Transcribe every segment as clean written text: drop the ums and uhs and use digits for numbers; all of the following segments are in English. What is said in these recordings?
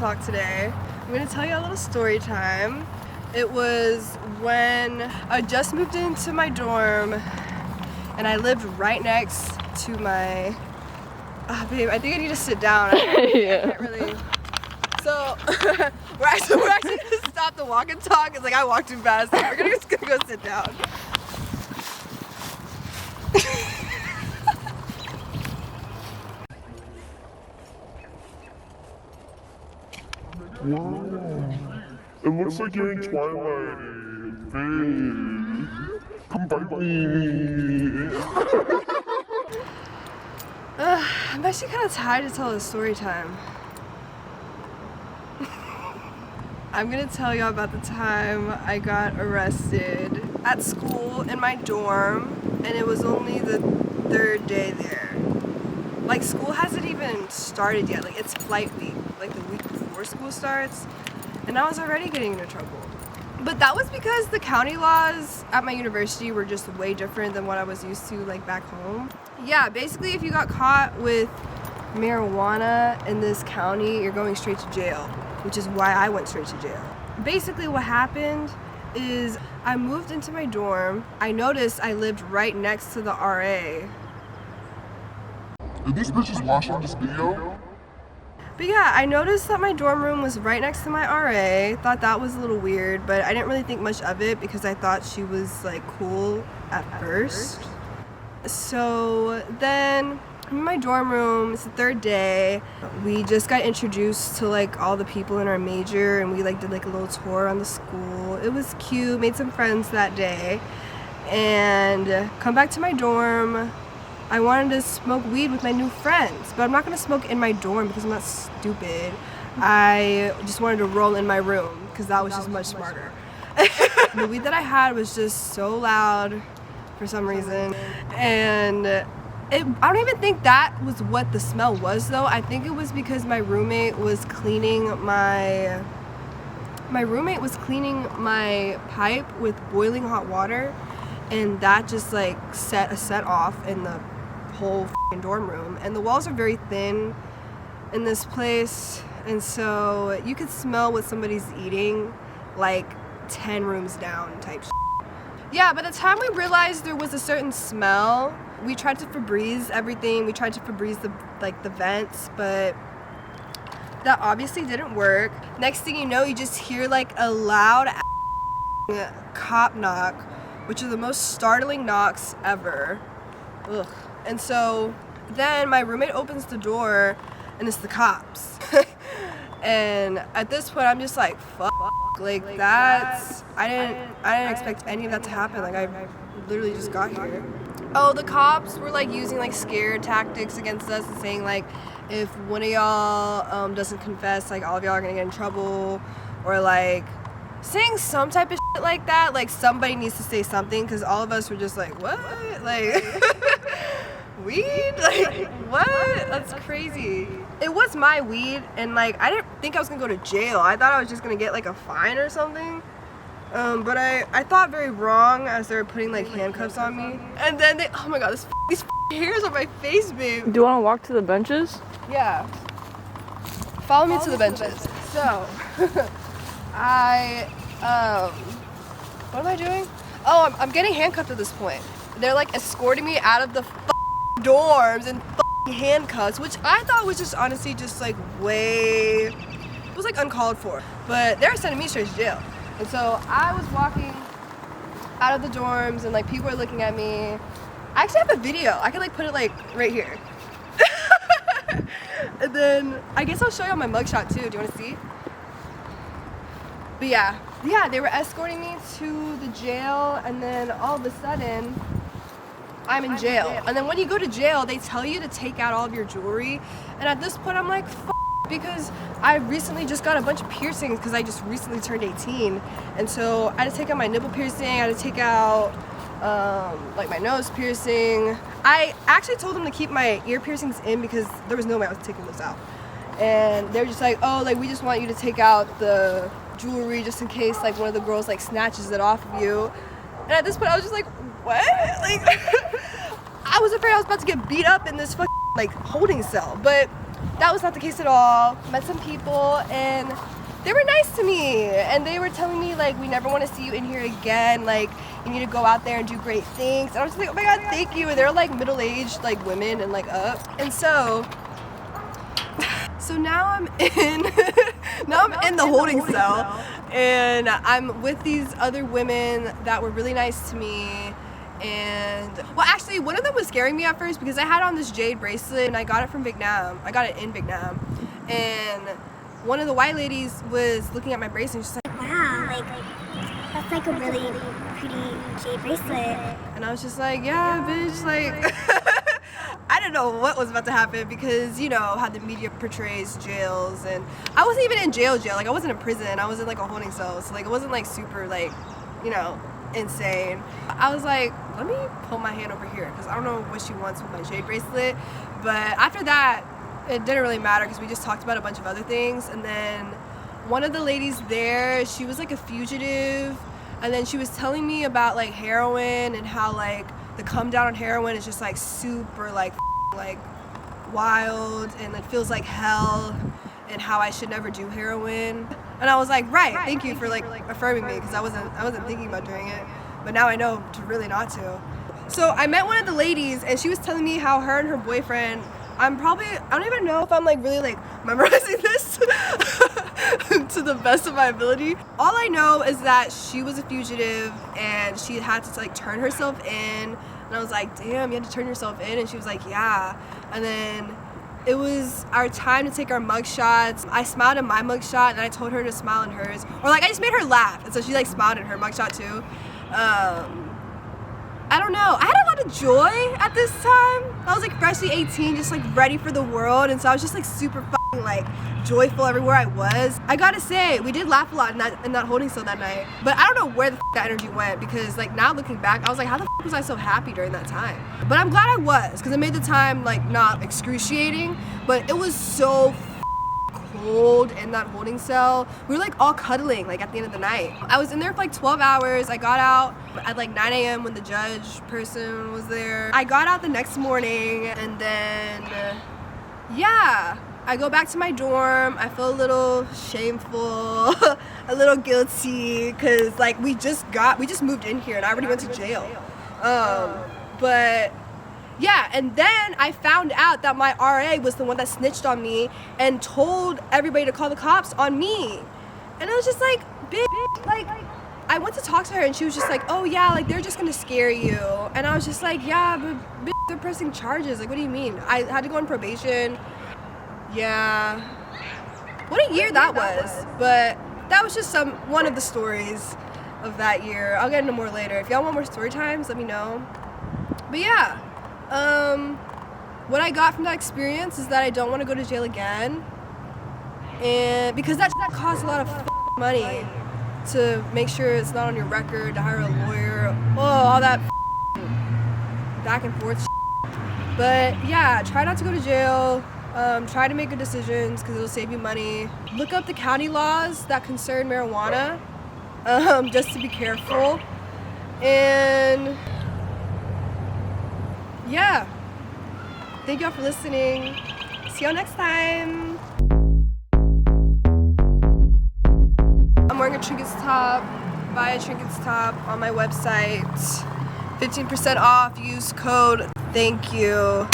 Talk today. I'm gonna tell you a little story time. It was when I just moved into my dorm and I lived right next to my, babe, I think I need to sit down. I can't really. So we're actually gonna stop the walk and talk. It's like I walked too fast. So we're just gonna go sit down. Whoa. It looks like you're in Twilight. Babe. Come bite me. I'm actually kind of tired to tell a story time. I'm gonna tell y'all about the time I got arrested at school in my dorm, and it was only the third day there. Like, school hasn't even started yet. Like, it's flight week, like the week before school starts, and I was already getting into trouble. But that was because the county laws at my university were just way different than what I was used to, like, back home. Yeah, basically if you got caught with marijuana in this county, you're going straight to jail, which is why I went straight to jail. Basically what happened is I moved into my dorm. I noticed I lived right next to the RA. Did this bitch just watch on this video? But yeah, I noticed that my dorm room was right next to my RA. Thought that was a little weird, but I didn't really think much of it because I thought she was like cool at first. So then in my dorm room, it's the third day. We just got introduced to like all the people in our major, and we like did like a little tour on the school. It was cute, made some friends that day. And come back to my dorm. I wanted to smoke weed with my new friends, but I'm not gonna smoke in my dorm because I'm not stupid. I just wanted to roll in my room because that was just much smarter. The weed that I had was just so loud for some reason, and I don't even think that was what the smell was though. I think it was because my roommate was cleaning my pipe with boiling hot water, and that just like set off in the whole dorm room. And the walls are very thin in this place, and so you could smell what somebody's eating like 10 rooms down type shit. Yeah, by the time we realized there was a certain smell, we tried to Febreze everything. We tried to Febreze the vents, but that obviously didn't work. Next thing you know, you just hear like a loud cop knock, which are the most startling knocks ever. Ugh. And so then my roommate opens the door and it's the cops. And at this point I'm just like, fuck, like that's, I didn't expect any of that to happen. Like I literally just got here. Oh, the cops were like using like scare tactics against us and saying like, if one of y'all doesn't confess, like all of y'all are gonna get in trouble, or like saying some type of shit like that. Like somebody needs to say something, because all of us were just like, what? Like weed? Like what? That's crazy. It was my weed, and like I didn't think I was gonna go to jail. I thought I was just gonna get like a fine or something. But I thought very wrong as they were putting like handcuffs on me. And then they, oh my god, these hairs on my face, babe. Do you want to walk to the benches? Yeah. Follow me to the benches. So, what am I doing? Oh, I'm getting handcuffed at this point. They're like escorting me out of the dorms in handcuffs, which I thought was just honestly just like way, it was like uncalled for. But they're sending me straight to jail. And so I was walking out of the dorms and like people were looking at me. I actually have a video. I can like put it like right here. And then I guess I'll show you on my mugshot too. Do you want to see? But yeah, they were escorting me to the jail, and then all of a sudden I'm in jail. And then when you go to jail, they tell you to take out all of your jewelry. And at this point I'm like, because I recently just got a bunch of piercings because I just recently turned 18. And so I had to take out my nipple piercing, I had to take out like my nose piercing. I actually told them to keep my ear piercings in because there was no way I was taking those out. And they were just like, oh, like we just want you to take out the jewelry just in case like one of the girls like snatches it off of you. And at this point I was just like, what? Like I was afraid I was about to get beat up in this fucking like holding cell. But that was not the case at all. Met some people and they were nice to me, and they were telling me like, we never want to see you in here again, like you need to go out there and do great things. And I was just like, oh my god, thank you. And they're like middle-aged like women and like up. And so now I'm in the holding cell, and I'm with these other women that were really nice to me. And well, actually one of them was scaring me at first because I had on this jade bracelet and I got it from Vietnam. I got it in Vietnam, and one of the white ladies was looking at my bracelet and she's like, wow, like that's like a really pretty jade bracelet. and I was just like, yeah, bitch, like I didn't know what was about to happen because, you know, how the media portrays jails, and I wasn't even in jail, like I wasn't in prison, I was in like a holding cell, so like it wasn't like super like, you know, insane. I was like, let me pull my hand over here because I don't know what she wants with my jade bracelet. But after that, it didn't really matter because we just talked about a bunch of other things. And then one of the ladies there, she was like a fugitive, and then she was telling me about like heroin and how like the come down on heroin is just like super like wild, and it feels like hell, and how I should never do heroin. And I was like, right, thank you for like affirming me, because I wasn't thinking about doing it, but now I know to really not to. So I met one of the ladies, and she was telling me how her and her boyfriend, I don't even know if I'm like really like memorizing this to the best of my ability. All I know is that she was a fugitive and she had to like turn herself in, and I was like, damn, you had to turn yourself in? And she was like, yeah. And then it was our time to take our mug shots. I smiled in my mug shot and I told her to smile in hers, or like I just made her laugh, and so she like smiled in her mug shot too. I don't know, I had a lot of joy at this time. I was like freshly 18, just like ready for the world, and so I was just like super fucking like joyful everywhere I was. I gotta say, we did laugh a lot in that holding cell that night, but I don't know where the that energy went, because like now looking back, I was like, how the was I so happy during that time? But I'm glad I was, because it made the time like not excruciating, but it was so cold in that holding cell. We were like all cuddling like at the end of the night. I was in there for like 12 hours. I got out at like 9 a.m. when the judge person was there. I got out the next morning, and then yeah, I go back to my dorm. I feel a little shameful, a little guilty, because like we just moved in here and I already went to jail. But yeah, and then I found out that my RA was the one that snitched on me and told everybody to call the cops on me. And I was just like, bitch, like, I went to talk to her and she was just like, oh yeah, like they're just gonna scare you. And I was just like, yeah, but bitch, they're pressing charges. Like, what do you mean? I had to go on probation. Yeah. What a year that was. But that was just one of the stories of that year. I'll get into more later. If y'all want more story times, let me know. But yeah. What I got from that experience is that I don't want to go to jail again, and because that costs a lot of money to make sure it's not on your record, to hire a lawyer, all that back and forth. But yeah, try not to go to jail. Try to make good decisions because it'll save you money. Look up the county laws that concern marijuana, just to be careful. And yeah, thank y'all for listening. See y'all next time. I'm wearing a Trinkets top. Buy a Trinkets top on my website. 15% off. Use code thank you.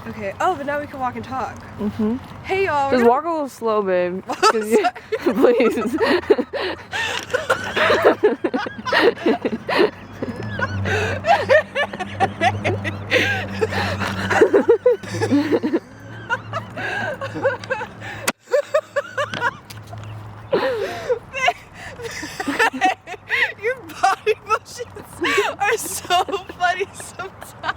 Okay. Oh, but now we can walk and talk. Mm-hmm. Hey y'all. Just walk a little slow, babe. Please. Your body motions are so funny sometimes.